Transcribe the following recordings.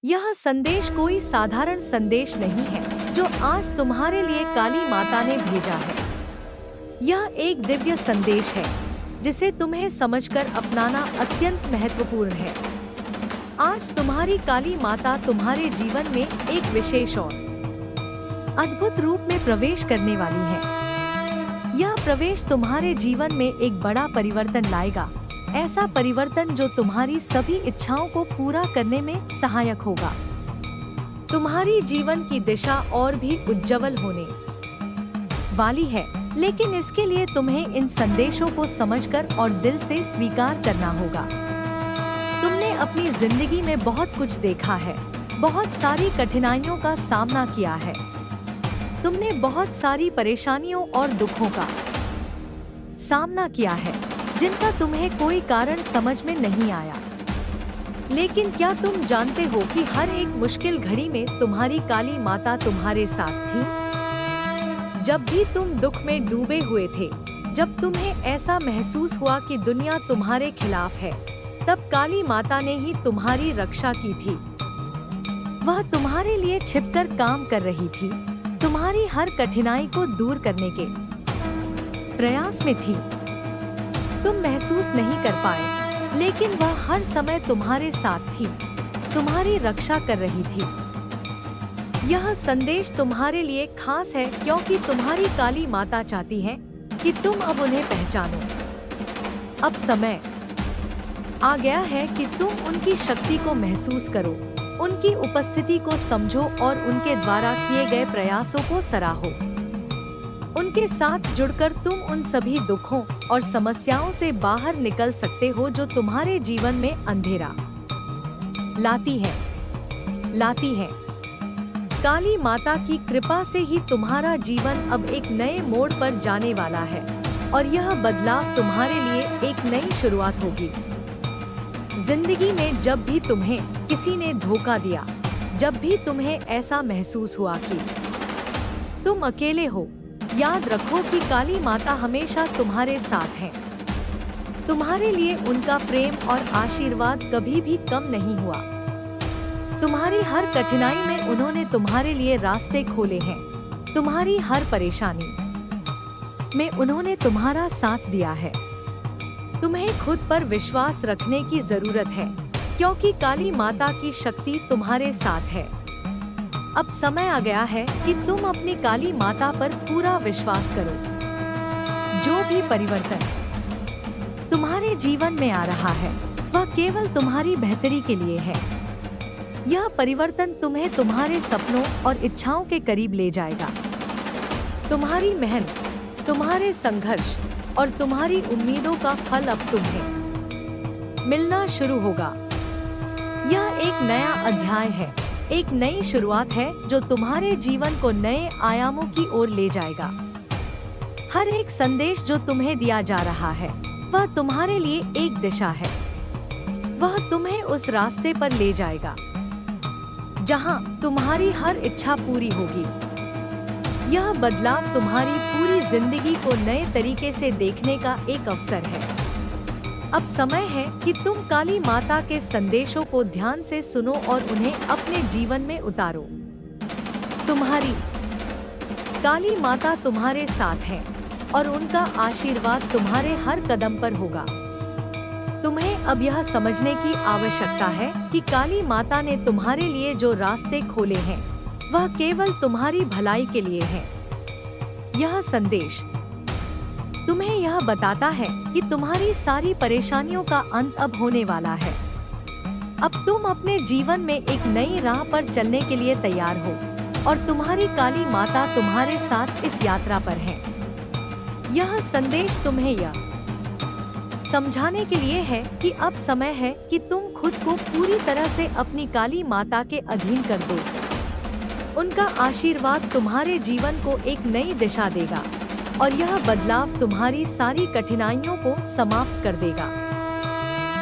यह संदेश कोई साधारण संदेश नहीं है जो आज तुम्हारे लिए काली माता ने भेजा है। यह एक दिव्य संदेश है जिसे तुम्हें समझकर अपनाना अत्यंत महत्वपूर्ण है। आज तुम्हारी काली माता तुम्हारे जीवन में एक विशेष और अद्भुत रूप में प्रवेश करने वाली है। यह प्रवेश तुम्हारे जीवन में एक बड़ा परिवर्तन लाएगा, ऐसा परिवर्तन जो तुम्हारी सभी इच्छाओं को पूरा करने में सहायक होगा। तुम्हारी जीवन की दिशा और भी उज्जवल होने वाली है, लेकिन इसके लिए तुम्हें इन संदेशों को समझकर और दिल से स्वीकार करना होगा। तुमने अपनी जिंदगी में बहुत कुछ देखा है, बहुत सारी कठिनाइयों का सामना किया है। तुमने बहुत सारी परेशानियों और दुखों का सामना किया है जिनका तुम्हें कोई कारण समझ में नहीं आया। लेकिन क्या तुम जानते हो कि हर एक मुश्किल घड़ी में तुम्हारी काली माता तुम्हारे साथ थी? जब भी तुम दुख में डूबे हुए थे, जब तुम्हें ऐसा महसूस हुआ कि दुनिया तुम्हारे खिलाफ है, तब काली माता ने ही तुम्हारी रक्षा की थी। वह तुम्हारे लिए छिपकर काम कर रही थी, तुम्हारी हर कठिनाई को दूर करने के प्रयास में थी। तुम महसूस नहीं कर पाए, लेकिन वह हर समय तुम्हारे साथ थी, तुम्हारी रक्षा कर रही थी। यह संदेश तुम्हारे लिए खास है क्योंकि तुम्हारी काली माता चाहती है कि तुम अब उन्हें पहचानो। अब समय आ गया है कि तुम उनकी शक्ति को महसूस करो, उनकी उपस्थिति को समझो और उनके द्वारा किए गए प्रयासों को सराहो। उनके साथ जुड़कर तुम उन सभी दुखों और समस्याओं से बाहर निकल सकते हो जो तुम्हारे जीवन में अंधेरा लाती है। काली माता की कृपा से ही तुम्हारा जीवन अब एक नए मोड़ पर जाने वाला है और यह बदलाव तुम्हारे लिए एक नई शुरुआत होगी। जिंदगी में जब भी तुम्हें किसी ने धोखा दिया, जब भी तुम्हें ऐसा महसूस हुआ कि तुम अकेले हो, याद रखो कि काली माता हमेशा तुम्हारे साथ है। तुम्हारे लिए उनका प्रेम और आशीर्वाद कभी भी कम नहीं हुआ। तुम्हारी हर कठिनाई में उन्होंने तुम्हारे लिए रास्ते खोले हैं। तुम्हारी हर परेशानी में उन्होंने तुम्हारा साथ दिया है। तुम्हें खुद पर विश्वास रखने की जरूरत है क्योंकि काली माता की शक्ति तुम्हारे साथ है। अब समय आ गया है कि तुम अपनी काली माता पर पूरा विश्वास करो। जो भी परिवर्तन तुम्हारे जीवन में आ रहा है, वह केवल तुम्हारी बेहतरी के लिए है। यह परिवर्तन तुम्हें तुम्हारे सपनों और इच्छाओं के करीब ले जाएगा। तुम्हारी मेहनत, तुम्हारे संघर्ष और तुम्हारी उम्मीदों का फल अब तुम्हें मिलना शुरू होगा। यह एक नया अध्याय है, एक नई शुरुआत है जो तुम्हारे जीवन को नए आयामों की ओर ले जाएगा। हर एक संदेश जो तुम्हें दिया जा रहा है, वह तुम्हारे लिए एक दिशा है। वह तुम्हें उस रास्ते पर ले जाएगा जहां तुम्हारी हर इच्छा पूरी होगी। यह बदलाव तुम्हारी पूरी जिंदगी को नए तरीके से देखने का एक अवसर है। अब समय है कि तुम काली माता के संदेशों को ध्यान से सुनो और उन्हें अपने जीवन में उतारो। तुम्हारी काली माता तुम्हारे साथ है और उनका आशीर्वाद तुम्हारे हर कदम पर होगा। तुम्हें अब यह समझने की आवश्यकता है कि काली माता ने तुम्हारे लिए जो रास्ते खोले हैं, वह केवल तुम्हारी भलाई के लिए है। यह संदेश तुम्हें यह बताता है कि तुम्हारी सारी परेशानियों का अंत अब होने वाला है। अब तुम अपने जीवन में एक नई राह पर चलने के लिए तैयार हो और तुम्हारी काली माता तुम्हारे साथ इस यात्रा पर है। यह संदेश तुम्हें यह समझाने के लिए है कि अब समय है कि तुम खुद को पूरी तरह से अपनी काली माता के अधीन कर दो। उनका आशीर्वाद तुम्हारे जीवन को एक नई दिशा देगा और यह बदलाव तुम्हारी सारी कठिनाइयों को समाप्त कर देगा।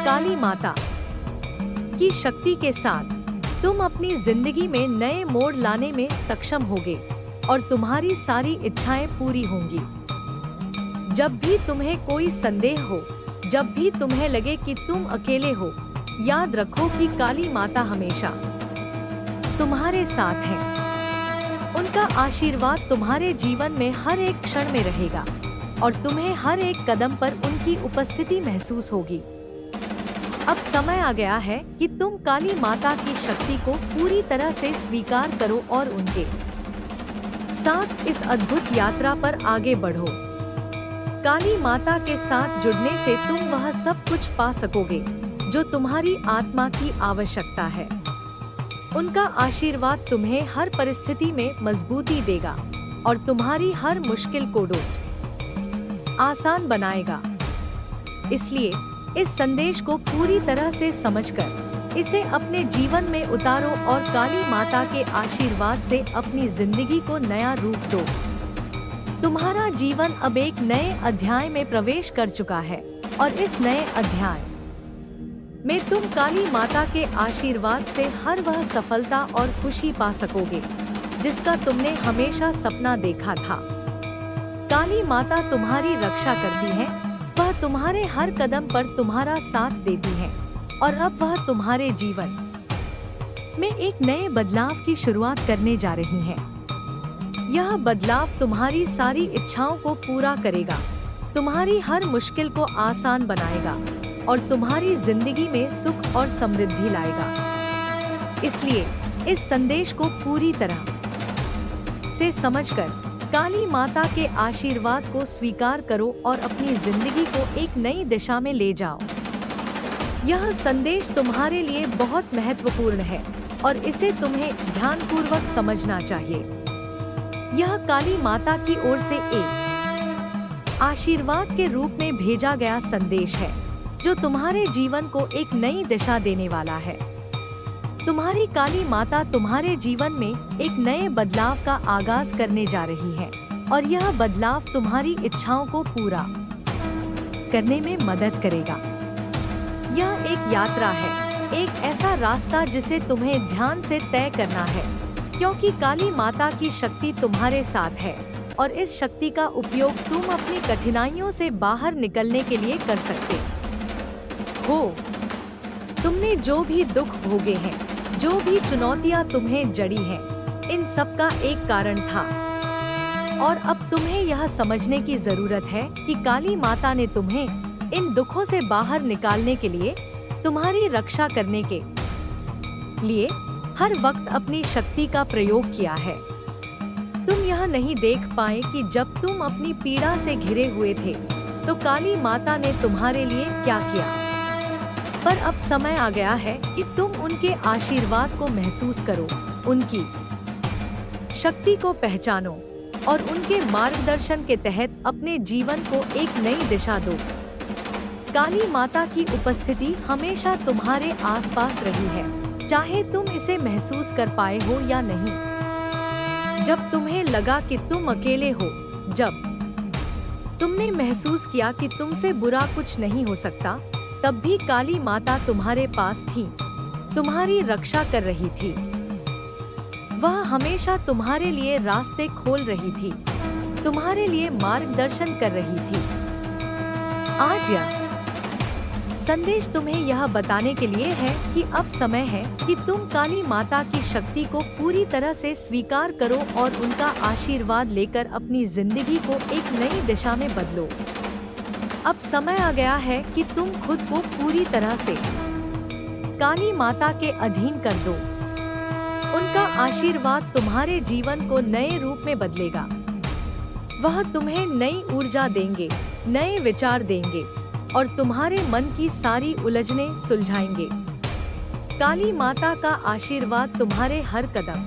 काली माता की शक्ति के साथ तुम अपनी जिंदगी में नए मोड़ लाने में सक्षम होगे और तुम्हारी सारी इच्छाएं पूरी होंगी। जब भी तुम्हें कोई संदेह हो, जब भी तुम्हें लगे कि तुम अकेले हो, याद रखो कि काली माता हमेशा तुम्हारे साथ हैं। उनका आशीर्वाद तुम्हारे जीवन में हर एक क्षण में रहेगा और तुम्हें हर एक कदम पर उनकी उपस्थिति महसूस होगी। अब समय आ गया है कि तुम काली माता की शक्ति को पूरी तरह से स्वीकार करो और उनके साथ इस अद्भुत यात्रा पर आगे बढ़ो। काली माता के साथ जुड़ने से तुम वह सब कुछ पा सकोगे जो तुम्हारी आत्मा की आवश्यकता है। उनका आशीर्वाद तुम्हें हर परिस्थिति में मजबूती देगा और तुम्हारी हर मुश्किल को आसान बनाएगा। इसलिए इस संदेश को पूरी तरह से समझकर इसे अपने जीवन में उतारो और काली माता के आशीर्वाद से अपनी जिंदगी को नया रूप दो। तुम्हारा जीवन अब एक नए अध्याय में प्रवेश कर चुका है और इस नए अध्याय में तुम काली माता के आशीर्वाद से हर वह सफलता और खुशी पा सकोगे जिसका तुमने हमेशा सपना देखा था। काली माता तुम्हारी रक्षा करती है, वह तुम्हारे हर कदम पर तुम्हारा साथ देती है और अब वह तुम्हारे जीवन में एक नए बदलाव की शुरुआत करने जा रही है। यह बदलाव तुम्हारी सारी इच्छाओं को पूरा करेगा, तुम्हारी हर मुश्किल को आसान बनाएगा और तुम्हारी जिंदगी में सुख और समृद्धि लाएगा। इसलिए इस संदेश को पूरी तरह से समझकर काली माता के आशीर्वाद को स्वीकार करो और अपनी जिंदगी को एक नई दिशा में ले जाओ। यह संदेश तुम्हारे लिए बहुत महत्वपूर्ण है और इसे तुम्हें ध्यानपूर्वक समझना चाहिए। यह काली माता की ओर से एक आशीर्वाद के रूप में भेजा गया संदेश है जो तुम्हारे जीवन को एक नई दिशा देने वाला है। तुम्हारी काली माता तुम्हारे जीवन में एक नए बदलाव का आगाज करने जा रही है और यह बदलाव तुम्हारी इच्छाओं को पूरा करने में मदद करेगा। यह एक यात्रा है, एक ऐसा रास्ता जिसे तुम्हें ध्यान से तय करना है, क्योंकि काली माता की शक्ति तुम्हारे साथ है और इस शक्ति का उपयोग तुम अपनी कठिनाइयों से बाहर निकलने के लिए कर सकते हो। तुमने जो भी दुख भोगे हैं, जो भी चुनौतियां तुम्हें जड़ी हैं, इन सब का एक कारण था और अब तुम्हें यह समझने की जरूरत है कि काली माता ने तुम्हें इन दुखों से बाहर निकालने के लिए, तुम्हारी रक्षा करने के लिए हर वक्त अपनी शक्ति का प्रयोग किया है। तुम यह नहीं देख पाए कि जब तुम अपनी पीड़ा से घिरे हुए थे तो काली माता ने तुम्हारे लिए क्या किया, पर अब समय आ गया है कि तुम उनके आशीर्वाद को महसूस करो, उनकी शक्ति को पहचानो और उनके मार्गदर्शन के तहत अपने जीवन को एक नई दिशा दो। काली माता की उपस्थिति हमेशा तुम्हारे आसपास रही है, चाहे तुम इसे महसूस कर पाए हो या नहीं। जब तुम्हें लगा कि तुम अकेले हो, जब तुमने महसूस किया कि तुमसे बुरा कुछ नहीं हो सकता, तब भी काली माता तुम्हारे पास थी, तुम्हारी रक्षा कर रही थी। वह हमेशा तुम्हारे लिए रास्ते खोल रही थी, तुम्हारे लिए मार्गदर्शन कर रही थी। आज यह संदेश तुम्हें यह बताने के लिए है कि अब समय है कि तुम काली माता की शक्ति को पूरी तरह से स्वीकार करो और उनका आशीर्वाद लेकर अपनी जिंदगी को एक नई दिशा में बदलो। अब समय आ गया है कि तुम खुद को पूरी तरह से काली माता के अधीन कर दो। उनका आशीर्वाद तुम्हारे जीवन को नए रूप में बदलेगा। वह तुम्हें नई ऊर्जा देंगे, नए विचार देंगे और तुम्हारे मन की सारी उलझनें सुलझाएंगे। काली माता का आशीर्वाद तुम्हारे हर कदम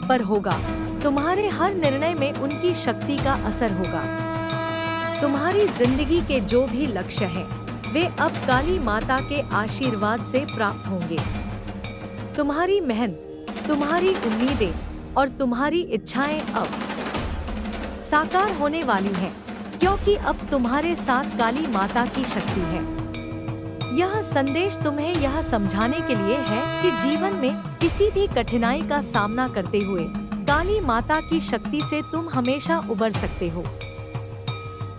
पर होगा, तुम्हारे हर निर्णय में उनकी शक्ति का असर होगा। तुम्हारी जिंदगी के जो भी लक्ष्य हैं, वे अब काली माता के आशीर्वाद से प्राप्त होंगे। तुम्हारी मेहनत, तुम्हारी उम्मीदें और तुम्हारी इच्छाएं अब साकार होने वाली हैं, क्योंकि अब तुम्हारे साथ काली माता की शक्ति है। यह संदेश तुम्हें यह समझाने के लिए है कि जीवन में किसी भी कठिनाई का सामना करते हुए काली माता की शक्ति से तुम हमेशा उबर सकते हो।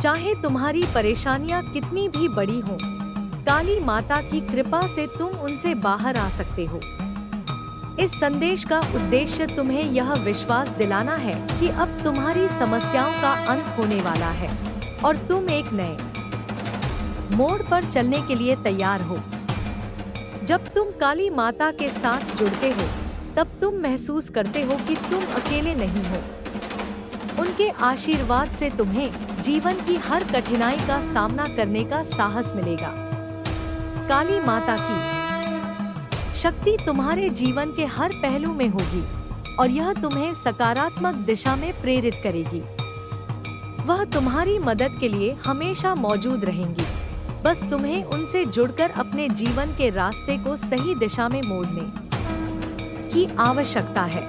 चाहे तुम्हारी परेशानियां कितनी भी बड़ी हों, काली माता की कृपा से तुम उनसे बाहर आ सकते हो। इस संदेश का उद्देश्य तुम्हें यह विश्वास दिलाना है कि अब तुम्हारी समस्याओं का अंत होने वाला है और तुम एक नए मोड़ पर चलने के लिए तैयार हो। जब तुम काली माता के साथ जुड़ते हो, तब तुम महसूस करते हो कि तुम अकेले नहीं हो। उनके आशीर्वाद से तुम्हें जीवन की हर कठिनाई का सामना करने का साहस मिलेगा। काली माता की शक्ति तुम्हारे जीवन के हर पहलू में होगी और यह तुम्हें सकारात्मक दिशा में प्रेरित करेगी। वह तुम्हारी मदद के लिए हमेशा मौजूद रहेंगी। बस तुम्हें उनसे जुड़कर अपने जीवन के रास्ते को सही दिशा में मोड़ने की आवश्यकता है।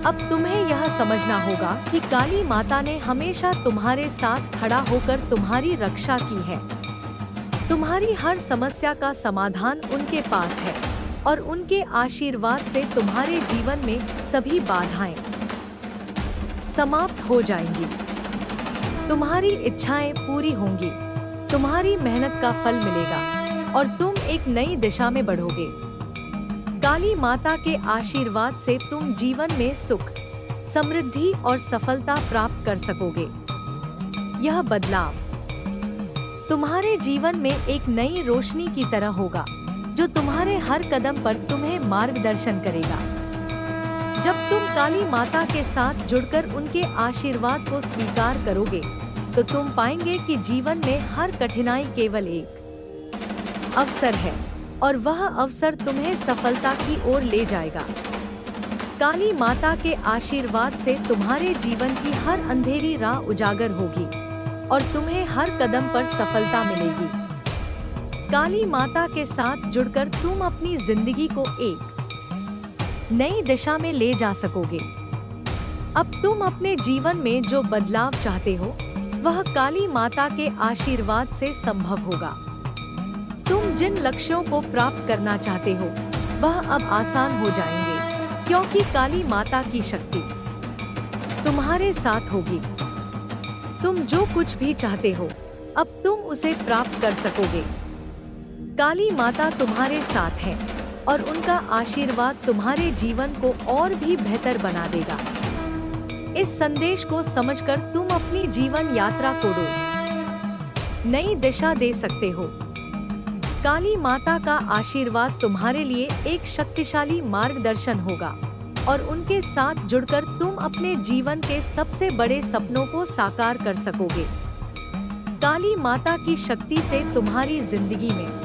अब तुम्हें यह समझना होगा कि काली माता ने हमेशा तुम्हारे साथ खड़ा होकर तुम्हारी रक्षा की है। तुम्हारी हर समस्या का समाधान उनके पास है और उनके आशीर्वाद से तुम्हारे जीवन में सभी बाधाएं समाप्त हो जाएंगी। तुम्हारी इच्छाएं पूरी होंगी, तुम्हारी मेहनत का फल मिलेगा और तुम एक नई दिशा में बढ़ोगे। काली माता के आशीर्वाद से तुम जीवन में सुख, समृद्धि और सफलता प्राप्त कर सकोगे। यह बदलाव तुम्हारे जीवन में एक नई रोशनी की तरह होगा, जो तुम्हारे हर कदम पर तुम्हें मार्गदर्शन करेगा। जब तुम काली माता के साथ जुड़कर उनके आशीर्वाद को स्वीकार करोगे, तो तुम पाएंगे कि जीवन में हर कठिनाई केवल एक अवसर है और वह अवसर तुम्हें सफलता की ओर ले जाएगा। काली माता के आशीर्वाद से तुम्हारे जीवन की हर अंधेरी राह उजागर होगी और तुम्हें हर कदम पर सफलता मिलेगी। काली माता के साथ जुड़कर तुम अपनी जिंदगी को एक नई दिशा में ले जा सकोगे। अब तुम अपने जीवन में जो बदलाव चाहते हो, वह काली माता के आशीर्वाद से संभव होगा। तुम जिन लक्ष्यों को प्राप्त करना चाहते हो, वह अब आसान हो जाएंगे, क्योंकि काली माता की शक्ति तुम्हारे साथ होगी। तुम जो कुछ भी चाहते हो, अब तुम उसे प्राप्त कर सकोगे। काली माता तुम्हारे साथ है और उनका आशीर्वाद तुम्हारे जीवन को और भी बेहतर बना देगा। इस संदेश को समझकर तुम अपनी जीवन यात्रा को नई दिशा दे सकते हो। काली माता का आशीर्वाद तुम्हारे लिए एक शक्तिशाली मार्गदर्शन होगा और उनके साथ जुड़कर तुम अपने जीवन के सबसे बड़े सपनों को साकार कर सकोगे। काली माता की शक्ति से तुम्हारी जिंदगी में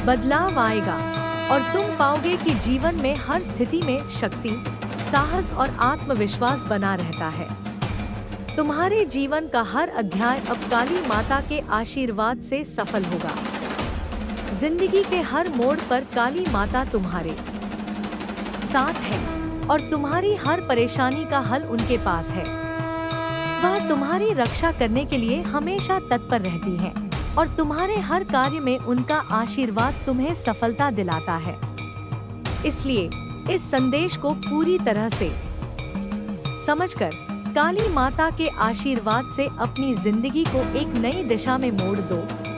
बदलाव आएगा और तुम पाओगे कि जीवन में हर स्थिति में शक्ति, साहस और आत्मविश्वास बना रहता है। तुम्हारे जीवन का हर अध्याय अब काली माता के आशीर्वाद से सफल होगा। जिंदगी के हर मोड़ पर काली माता तुम्हारे साथ है और तुम्हारी हर परेशानी का हल उनके पास है। वह तुम्हारी रक्षा करने के लिए हमेशा तत्पर रहती हैं और तुम्हारे हर कार्य में उनका आशीर्वाद तुम्हें सफलता दिलाता है। इसलिए इस संदेश को पूरी तरह से समझकर काली माता के आशीर्वाद से अपनी जिंदगी को एक नई दिशा में मोड़ दो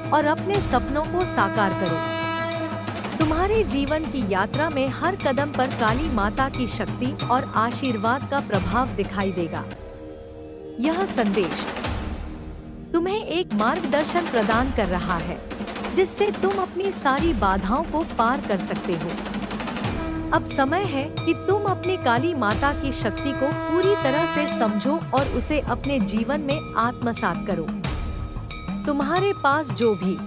और अपने सपनों को साकार करो। तुम्हारे जीवन की यात्रा में हर कदम पर काली माता की शक्ति और आशीर्वाद का प्रभाव दिखाई देगा। यह संदेश तुम्हें एक मार्गदर्शन प्रदान कर रहा है, जिससे तुम अपनी सारी बाधाओं को पार कर सकते हो। अब समय है कि तुम अपनी काली माता की शक्ति को पूरी तरह से समझो और उसे अपने जीवन में आत्मसात करो। तुम्हारे पास जो भी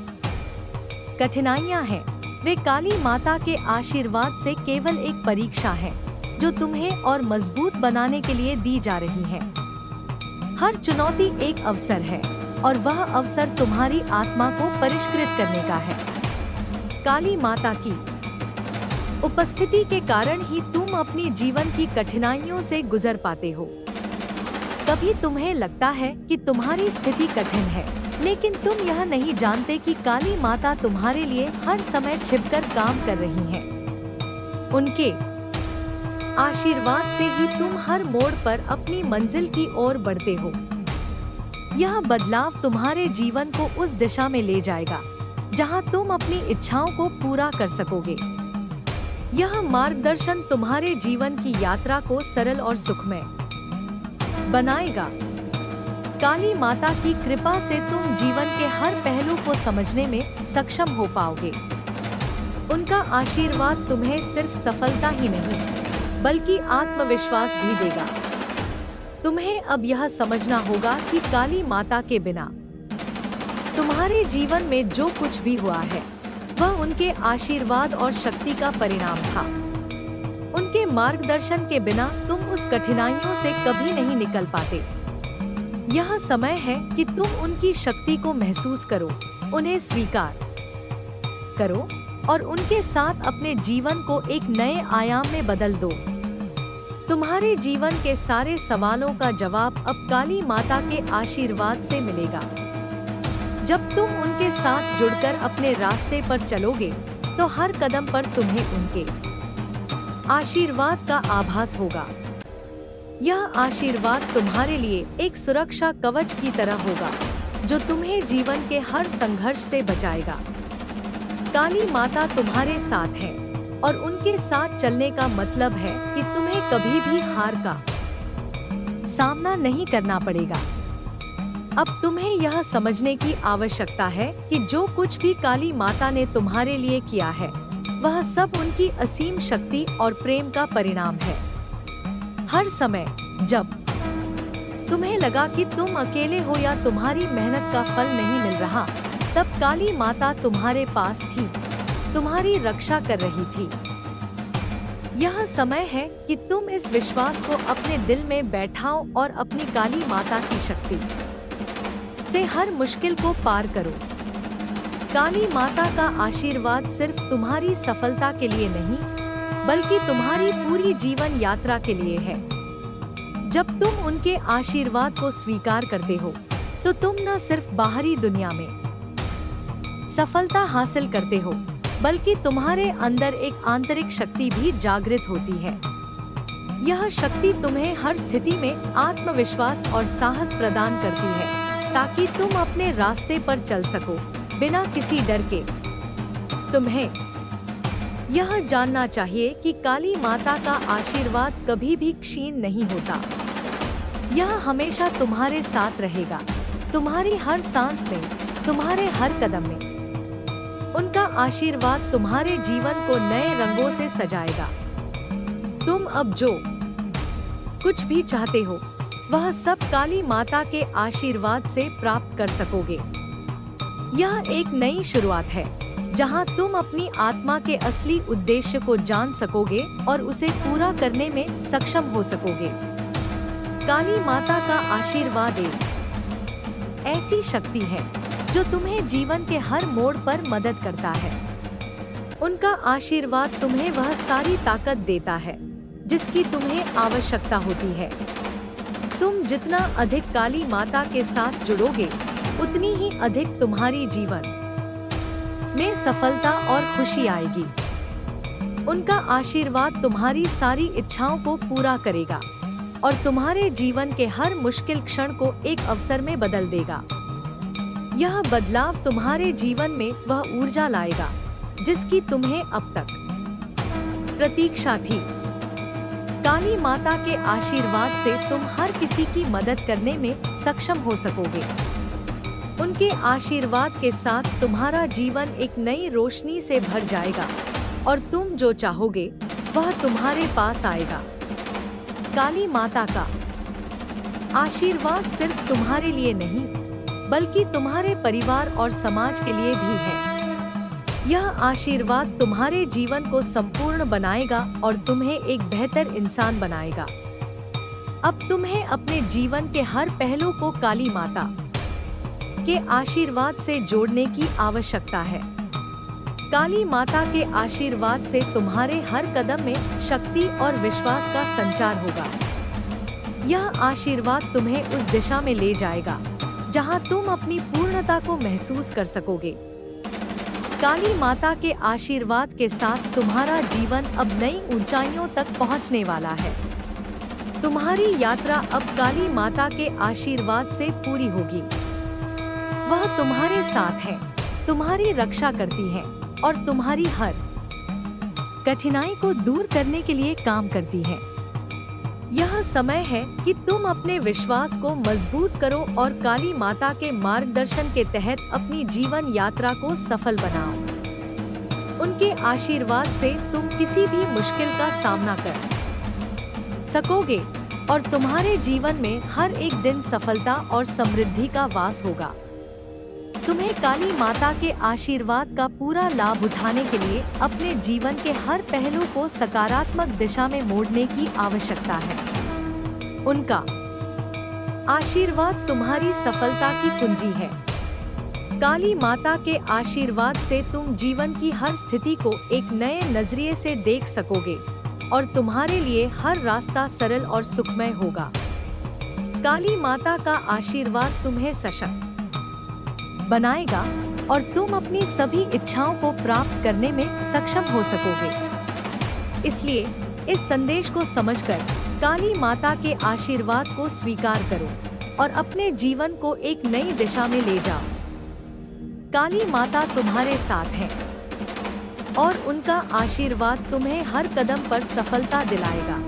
कठिनाइयां हैं, वे काली माता के आशीर्वाद से केवल एक परीक्षा है, जो तुम्हें और मजबूत बनाने के लिए दी जा रही है। हर चुनौती एक अवसर है और वह अवसर तुम्हारी आत्मा को परिष्कृत करने का है। काली माता की उपस्थिति के कारण ही तुम अपनी जीवन की कठिनाइयों से गुजर पाते हो। कभी तुम्हें लगता है कि तुम्हारी स्थिति कठिन है, लेकिन तुम यह नहीं जानते कि काली माता तुम्हारे लिए हर समय छिपकर काम कर रही हैं। उनके आशीर्वाद से ही तुम हर मोड़ पर अपनी मंजिल की ओर बढ़ते हो। यह बदलाव तुम्हारे जीवन को उस दिशा में ले जाएगा, जहां तुम अपनी इच्छाओं को पूरा कर सकोगे। यह मार्गदर्शन तुम्हारे जीवन की यात्रा को सरल और सुखमय बनाएगा। काली माता की कृपा से तुम जीवन के हर पहलू को समझने में सक्षम हो पाओगे। उनका आशीर्वाद तुम्हें सिर्फ सफलता ही नहीं बल्कि आत्मविश्वास भी देगा। तुम्हें अब यह समझना होगा कि काली माता के बिना तुम्हारे जीवन में जो कुछ भी हुआ है वह उनके आशीर्वाद और शक्ति का परिणाम था। उनके मार्गदर्शन के बिना तुम उस कठिनाइयों से कभी नहीं निकल पाते। यह समय है कि तुम उनकी शक्ति को महसूस करो, उन्हें स्वीकार करो और उनके साथ अपने जीवन को एक नए आयाम में बदल दो। तुम्हारे जीवन के सारे सवालों का जवाब अब काली माता के आशीर्वाद से मिलेगा। जब तुम उनके साथ जुड़कर अपने रास्ते पर चलोगे तो हर कदम पर तुम्हें उनके आशीर्वाद का आभास होगा। यह आशीर्वाद तुम्हारे लिए एक सुरक्षा कवच की तरह होगा जो तुम्हें जीवन के हर संघर्ष से बचाएगा। काली माता तुम्हारे साथ है और उनके साथ चलने का मतलब है कि तुम्हें कभी भी हार का सामना नहीं करना पड़ेगा। अब तुम्हें यह समझने की आवश्यकता है कि जो कुछ भी काली माता ने तुम्हारे लिए किया है वह सब उनकी असीम शक्ति और प्रेम का परिणाम है। हर समय जब तुम्हें लगा कि तुम अकेले हो या तुम्हारी मेहनत का फल नहीं मिल रहा, तब काली माता तुम्हारे पास थी, तुम्हारी रक्षा कर रही थी। यह समय है कि तुम इस विश्वास को अपने दिल में बैठाओ और अपनी काली माता की शक्ति से हर मुश्किल को पार करो। काली माता का आशीर्वाद सिर्फ तुम्हारी सफलता के लिए नहीं बल्कि तुम्हारी पूरी जीवन यात्रा के लिए है। जब तुम उनके आशीर्वाद को स्वीकार करते हो तो तुम न सिर्फ बाहरी दुनिया में सफलता हासिल करते हो बल्कि तुम्हारे अंदर एक आंतरिक शक्ति भी जागृत होती है। यह शक्ति तुम्हें हर स्थिति में आत्मविश्वास और साहस प्रदान करती है ताकि तुम अपने रास्ते पर चल सको बिना किसी डर के। तुम्हें यह जानना चाहिए कि काली माता का आशीर्वाद कभी भी क्षीण नहीं होता। यह हमेशा तुम्हारे साथ रहेगा, तुम्हारी हर सांस में, तुम्हारे हर कदम में। उनका आशीर्वाद तुम्हारे जीवन को नए रंगों से सजाएगा। तुम अब जो कुछ भी चाहते हो वह सब काली माता के आशीर्वाद से प्राप्त कर सकोगे। यह एक नई शुरुआत है जहां तुम अपनी आत्मा के असली उद्देश्य को जान सकोगे और उसे पूरा करने में सक्षम हो सकोगे। काली माता का आशीर्वाद एक ऐसी शक्ति है जो तुम्हें जीवन के हर मोड़ पर मदद करता है। उनका आशीर्वाद तुम्हें वह सारी ताकत देता है जिसकी तुम्हें आवश्यकता होती है। तुम जितना अधिक काली माता के साथ जुड़ोगे उतनी ही अधिक तुम्हारी जीवन में सफलता और खुशी आएगी। उनका आशीर्वाद तुम्हारी सारी इच्छाओं को पूरा करेगा और तुम्हारे जीवन के हर मुश्किल क्षण को एक अवसर में बदल देगा। यह बदलाव तुम्हारे जीवन में वह ऊर्जा लाएगा जिसकी तुम्हें अब तक प्रतीक्षा थी। काली माता के आशीर्वाद से तुम हर किसी की मदद करने में सक्षम हो सकोगे। उनके आशीर्वाद के साथ तुम्हारा जीवन एक नई रोशनी से भर जाएगा और तुम जो चाहोगे वह तुम्हारे पास आएगा। काली माता का आशीर्वाद सिर्फ तुम्हारे लिए नहीं बल्कि तुम्हारे परिवार और समाज के लिए भी है। यह आशीर्वाद तुम्हारे जीवन को संपूर्ण बनाएगा और तुम्हें एक बेहतर इंसान बनाएगा। अब तुम्हें अपने जीवन के हर पहलू को काली माता के आशीर्वाद से जोड़ने की आवश्यकता है। काली माता के आशीर्वाद से तुम्हारे हर कदम में शक्ति और विश्वास का संचार होगा। यह आशीर्वाद तुम्हें उस दिशा में ले जाएगा जहां तुम अपनी पूर्णता को महसूस कर सकोगे। काली माता के आशीर्वाद के साथ तुम्हारा जीवन अब नई ऊंचाइयों तक पहुंचने वाला है। तुम्हारी यात्रा अब काली माता के आशीर्वाद से पूरी होगी। वह तुम्हारे साथ है, तुम्हारी रक्षा करती है और तुम्हारी हर कठिनाई को दूर करने के लिए काम करती है। यह समय है कि तुम अपने विश्वास को मजबूत करो और काली माता के मार्गदर्शन के तहत अपनी जीवन यात्रा को सफल बनाओ। उनके आशीर्वाद से तुम किसी भी मुश्किल का सामना कर सकोगे और तुम्हारे जीवन में हर एक दिन सफलता और समृद्धि का वास होगा। तुम्हें काली माता के आशीर्वाद का पूरा लाभ उठाने के लिए अपने जीवन के हर पहलू को सकारात्मक दिशा में मोड़ने की आवश्यकता है। उनका आशीर्वाद तुम्हारी सफलता की कुंजी है। काली माता के आशीर्वाद से तुम जीवन की हर स्थिति को एक नए नजरिए से देख सकोगे और तुम्हारे लिए हर रास्ता सरल और सुखमय होगा। काली माता का आशीर्वाद तुम्हें सशक्त बनाएगा और तुम अपनी सभी इच्छाओं को प्राप्त करने में सक्षम हो सकोगे। इसलिए इस संदेश को समझकर काली माता के आशीर्वाद को स्वीकार करो और अपने जीवन को एक नई दिशा में ले जाओ। काली माता तुम्हारे साथ है और उनका आशीर्वाद तुम्हें हर कदम पर सफलता दिलाएगा।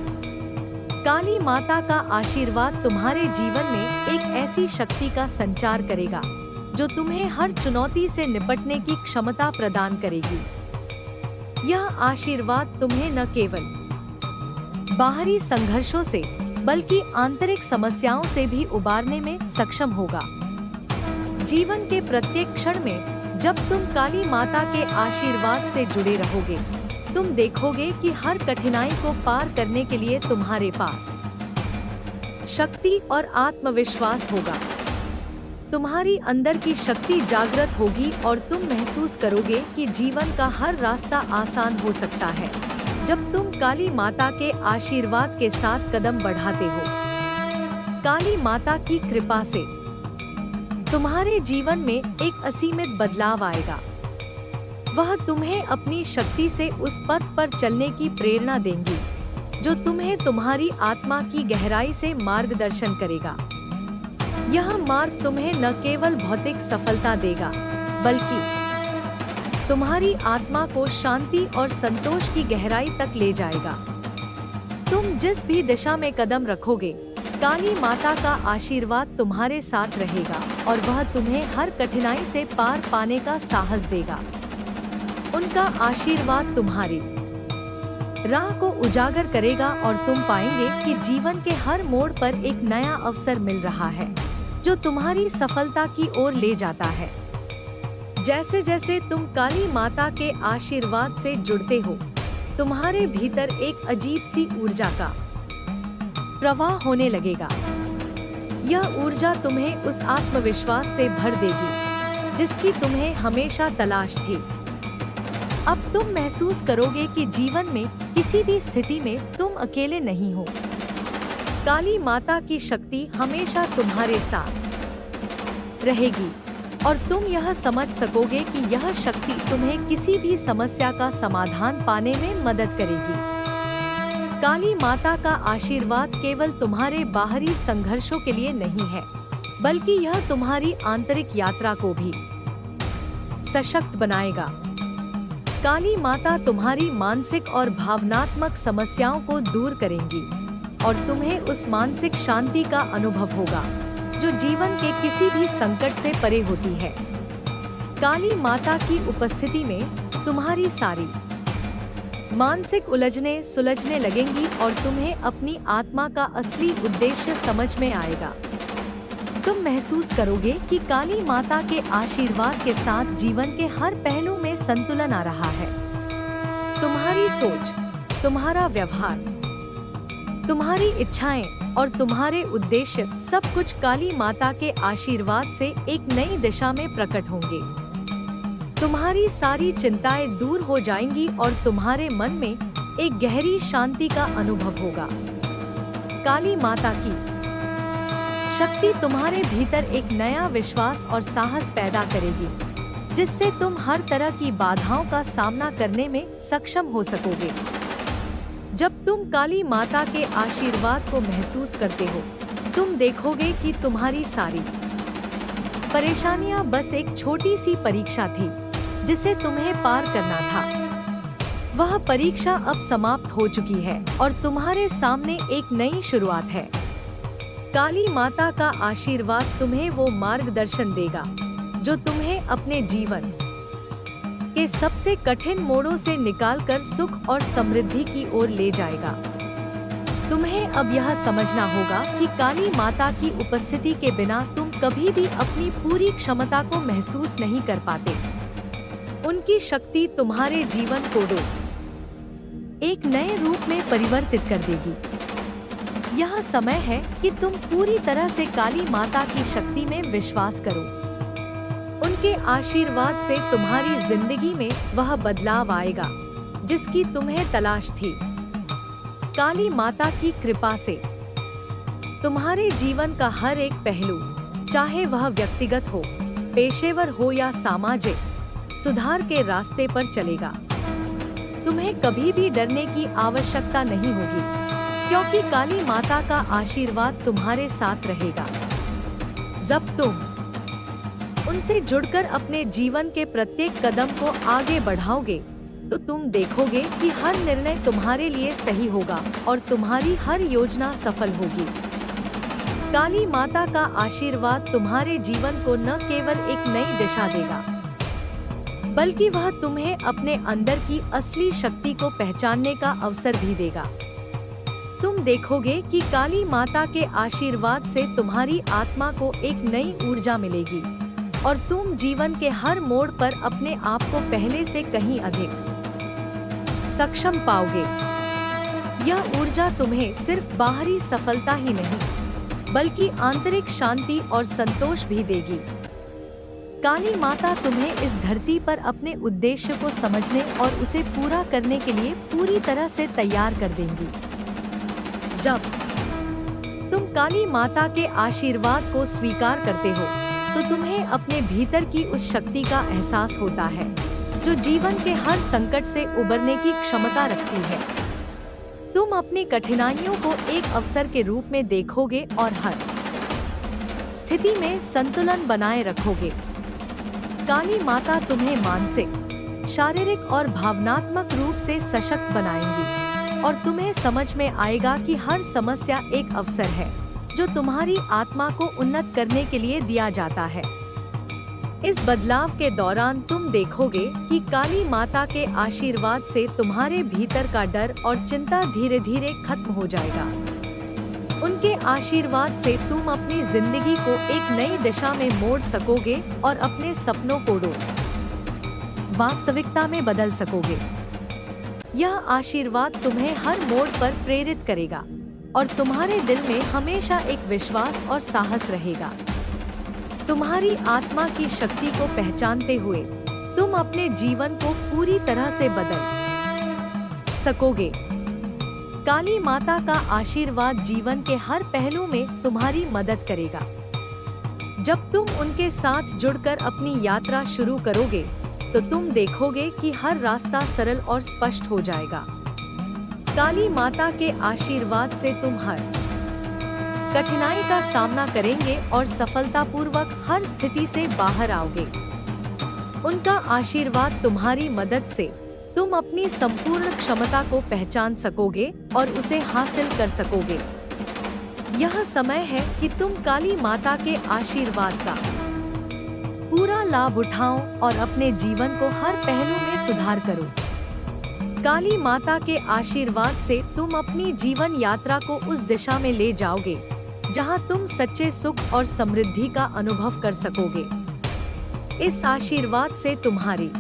काली माता का आशीर्वाद तुम्हारे जीवन में एक ऐसी शक्ति का संचार करेगा जो तुम्हें हर चुनौती से निपटने की क्षमता प्रदान करेगी। यह आशीर्वाद तुम्हें न केवल बाहरी संघर्षों से बल्कि आंतरिक समस्याओं से भी उबारने में सक्षम होगा। जीवन के प्रत्येक क्षण में जब तुम काली माता के आशीर्वाद से जुड़े रहोगे, तुम देखोगे कि हर कठिनाई को पार करने के लिए तुम्हारे पास शक्ति और आत्मविश्वास होगा। तुम्हारी अंदर की शक्ति जागृत होगी और तुम महसूस करोगे कि जीवन का हर रास्ता आसान हो सकता है जब तुम काली माता के आशीर्वाद के साथ कदम बढ़ाते हो। काली माता की कृपा से तुम्हारे जीवन में एक असीमित बदलाव आएगा। वह तुम्हें अपनी शक्ति से उस पथ पर चलने की प्रेरणा देंगी जो तुम्हें तुम्हारी आत्मा की गहराई से मार्गदर्शन करेगा। यह मार्ग तुम्हें न केवल भौतिक सफलता देगा बल्कि तुम्हारी आत्मा को शांति और संतोष की गहराई तक ले जाएगा। तुम जिस भी दिशा में कदम रखोगे, काली माता का आशीर्वाद तुम्हारे साथ रहेगा और वह तुम्हें हर कठिनाई से पार पाने का साहस देगा। उनका आशीर्वाद तुम्हारी राह को उजागर करेगा और तुम पाएंगे कि जीवन के हर मोड़ पर एक नया अवसर मिल रहा है जो तुम्हारी सफलता की ओर ले जाता है। जैसे जैसे तुम काली माता के आशीर्वाद से जुड़ते हो, तुम्हारे भीतर एक अजीब सी ऊर्जा का प्रवाह होने लगेगा। यह ऊर्जा तुम्हें उस आत्मविश्वास से भर देगी जिसकी तुम्हें हमेशा तलाश थी। अब तुम महसूस करोगे कि जीवन में किसी भी स्थिति में तुम अकेले नहीं हो। काली माता की शक्ति हमेशा तुम्हारे साथ रहेगी और तुम यह समझ सकोगे कि यह शक्ति तुम्हें किसी भी समस्या का समाधान पाने में मदद करेगी। काली माता का आशीर्वाद केवल तुम्हारे बाहरी संघर्षों के लिए नहीं है, बल्कि यह तुम्हारी आंतरिक यात्रा को भी सशक्त बनाएगा। काली माता तुम्हारी मानसिक और भावनात्मक समस्याओं को दूर करेंगी और तुम्हें उस मानसिक शांति का अनुभव होगा जो जीवन के किसी भी संकट से परे होती है। काली माता की उपस्थिति में तुम्हारी सारी मानसिक उलझने सुलझने लगेंगी और तुम्हें अपनी आत्मा का असली उद्देश्य समझ में आएगा। तुम महसूस करोगे कि काली माता के आशीर्वाद के साथ जीवन के हर पहलू में संतुलन आ रहा है। तुम्हारी सोच, तुम्हारा व्यवहार, तुम्हारी इच्छाएं और तुम्हारे उद्देश्य सब कुछ काली माता के आशीर्वाद से एक नई दिशा में प्रकट होंगे। तुम्हारी सारी चिंताएं दूर हो जाएंगी और तुम्हारे मन में एक गहरी शांति का अनुभव होगा। काली माता की शक्ति तुम्हारे भीतर एक नया विश्वास और साहस पैदा करेगी, जिससे तुम हर तरह की बाधाओं का सामना करने में सक्षम हो सकोगे। जब तुम काली माता के आशीर्वाद को महसूस करते हो, तुम देखोगे कि तुम्हारी सारी परेशानियां बस एक छोटी सी परीक्षा थी जिसे तुम्हें पार करना था। वह परीक्षा अब समाप्त हो चुकी है और तुम्हारे सामने एक नई शुरुआत है। काली माता का आशीर्वाद तुम्हें वो मार्गदर्शन देगा जो तुम्हें अपने जीवन के सबसे कठिन मोड़ों से निकालकर सुख और समृद्धि की ओर ले जाएगा। तुम्हें अब यह समझना होगा कि काली माता की उपस्थिति के बिना तुम कभी भी अपनी पूरी क्षमता को महसूस नहीं कर पाते। उनकी शक्ति तुम्हारे जीवन को एक नए रूप में परिवर्तित कर देगी। यह समय है कि तुम पूरी तरह से काली माता की शक्ति में विश्वास करो। उनके आशीर्वाद से तुम्हारी जिंदगी में वह बदलाव आएगा जिसकी तुम्हें तलाश थी। काली माता की कृपा से तुम्हारे जीवन का हर एक पहलू, चाहे वह व्यक्तिगत हो, पेशेवर हो या सामाजिक, सुधार के रास्ते पर चलेगा। तुम्हें कभी भी डरने की आवश्यकता नहीं होगी, क्योंकि काली माता का आशीर्वाद तुम्हारे साथ रहेगा। जब तुम उनसे जुड़कर अपने जीवन के प्रत्येक कदम को आगे बढ़ाओगे, तो तुम देखोगे कि हर निर्णय तुम्हारे लिए सही होगा और तुम्हारी हर योजना सफल होगी। काली माता का आशीर्वाद तुम्हारे जीवन को न केवल एक नई दिशा देगा, बल्कि वह तुम्हें अपने अंदर की असली शक्ति को पहचानने का अवसर भी देगा। तुम देखोगे कि काली माता के आशीर्वाद से तुम्हारी आत्मा को एक नई ऊर्जा मिलेगी और तुम जीवन के हर मोड़ पर अपने आप को पहले से कहीं अधिक सक्षम पाओगे। यह ऊर्जा तुम्हें सिर्फ बाहरी सफलता ही नहीं, बल्कि आंतरिक शांति और संतोष भी देगी। काली माता तुम्हें इस धरती पर अपने उद्देश्य को समझने और उसे पूरा करने के लिए पूरी तरह से तैयार कर देंगी। जब तुम काली माता के आशीर्वाद को स्वीकार करते हो, तो तुम्हें अपने भीतर की उस शक्ति का एहसास होता है जो जीवन के हर संकट से उबरने की क्षमता रखती है। तुम अपनी कठिनाइयों को एक अवसर के रूप में देखोगे और हर स्थिति में संतुलन बनाए रखोगे। काली माता तुम्हें मानसिक, शारीरिक और भावनात्मक रूप से सशक्त बनाएंगी और तुम्हें समझ में आएगा कि हर समस्या एक अवसर है जो तुम्हारी आत्मा को उन्नत करने के लिए दिया जाता है। इस बदलाव के दौरान तुम देखोगे कि काली माता के आशीर्वाद से तुम्हारे भीतर का डर और चिंता धीरे धीरे खत्म हो जाएगा। उनके आशीर्वाद से तुम अपनी जिंदगी को एक नई दिशा में मोड़ सकोगे और अपने सपनों को वास्तविकता में बदल सकोगे। यह आशीर्वाद तुम्हें हर मोड़ पर प्रेरित करेगा और तुम्हारे दिल में हमेशा एक विश्वास और साहस रहेगा। तुम्हारी आत्मा की शक्ति को पहचानते हुए तुम अपने जीवन को पूरी तरह से बदल सकोगे। काली माता का आशीर्वाद जीवन के हर पहलू में तुम्हारी मदद करेगा। जब तुम उनके साथ जुड़कर अपनी यात्रा शुरू करोगे, तो तुम देखोगे कि हर रास्ता सरल और स्पष्ट हो जाएगा। काली माता के आशीर्वाद से तुम हर कठिनाई का सामना करेंगे और सफलतापूर्वक हर स्थिति से बाहर आओगे। उनका आशीर्वाद तुम्हारी मदद से तुम अपनी संपूर्ण क्षमता को पहचान सकोगे और उसे हासिल कर सकोगे। यह समय है कि तुम काली माता के आशीर्वाद का पूरा लाभ उठाओ और अपने जीवन को हर पहलू में सुधार करो। काली माता के आशीर्वाद से तुम अपनी जीवन यात्रा को उस दिशा में ले जाओगे जहां तुम सच्चे सुख और समृद्धि का अनुभव कर सकोगे। इस आशीर्वाद से तुम्हारी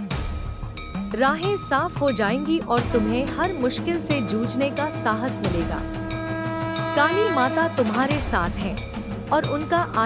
राहें साफ हो जाएंगी और तुम्हें हर मुश्किल से जूझने का साहस मिलेगा। काली माता तुम्हारे साथ है और उनका